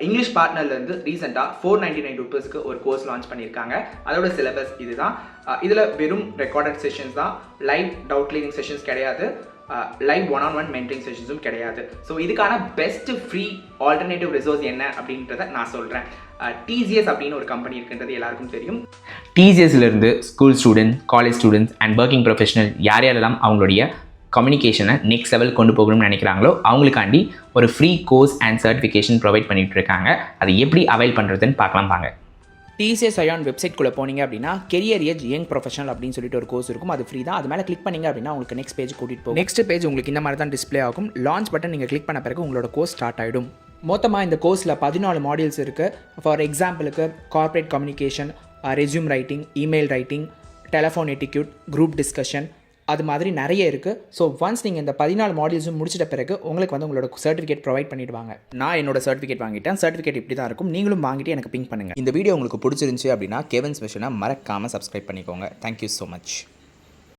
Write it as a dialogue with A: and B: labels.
A: English பார்ட்னர்லேருந்து ரீசெண்டாக ₹499 ஒரு course launch பண்ணியிருக்காங்க. அதோட சிலபஸ் இதுதான். இதில் வெறும் ரெக்கார்டட் செஷன்ஸ் தான், லைவ் டவுட் கிளியரிங் செஷன்ஸ் கிடையாது, லைவ் ஒன்-ஆன்-ஒன் மென்டரிங் செஷன்ஸும் கிடையாது. ஸோ இதுக்கான பெஸ்ட் ஃப்ரீ ஆல்டர்னேட்டிவ் ரிசோர்ஸ் என்ன அப்படின்றத நான் சொல்கிறேன். டிசிஎஸ் அப்படின்னு ஒரு கம்பெனி இருக்குன்றது எல்லாருக்கும் தெரியும்.
B: டிசிஎஸ்லேருந்து school student, college students and working professional யார் யாரெல்லாம் அவங்களுடைய கம்யூனிகேஷனை நெக்ஸ்ட் லெவல் கொண்டு போகணும்னு நினைக்கிறாங்களோ அவங்களுக்காண்டி ஒரு free course and certification provide பண்ணிட்டு இருக்காங்க. அதை எப்படி அவைல் பண்ணுறதுன்னு பார்க்கலாம் வாங்க.
C: டிசிஎஸ் ஐயான் வெப்சைட்குள்ளே போனீங்க அப்படின்னா கெரியர் எஜ் யங் ப்ரொஃபஷனல் அப்படின்னு சொல்லிட்டு ஒரு கோர்ஸ் இருக்கும். அது ஃப்ரீ தான். அது மேலே கிளிக் பண்ணிங்க அப்படின்னா உங்களுக்கு நெக்ஸ்ட் பேஜ் கூட்டிகிட்டு போகும். நெக்ஸ்ட் பேஜ் உங்களுக்கு இந்த மாதிரி தான் டிஸ்ப்ளே ஆகும். லான்ச் பட்டன் நீங்கள் கிளிக் பண்ண பிறகு உங்களோட கோர்ஸ் ஸ்டார்ட் ஆகிடும். மொத்தமாக இந்த கோர்ஸில் 14 மாடியூல்ஸ் இருக்குது. ஃபார் எக்ஸாம்பிளுக்கு corporate communication, resume writing, email writing, telephone etiquette, group discussion, அது மாதிரி நிறைய இருக்குது. ஸோ ஒன்ஸ் நீங்கள் இந்த 14 மாடியூல்ஸும் முடிச்சிட்ட பிறகு உங்களுக்கு உங்களோட சர்டிஃபிகேட் ப்ரொவைட் பண்ணிடுவாங்க. நான் என்னோட சர்டிஃபிகேட் வாங்கிட்டேன். சர்டிஃபிகேட் இப்படி தான் இருக்கும். நீங்களும் வாங்கிட்டு எனக்கு பிங்க் பண்ணுங்கள். இந்த வீடியோ உங்களுக்கு பிடிச்சிருந்துச்சி அப்படின்னா கெவின்ஸ் மிஷனை மறக்காமல் சப்ஸ்கிரைப் பண்ணிக்கோங்க. Thank you so much.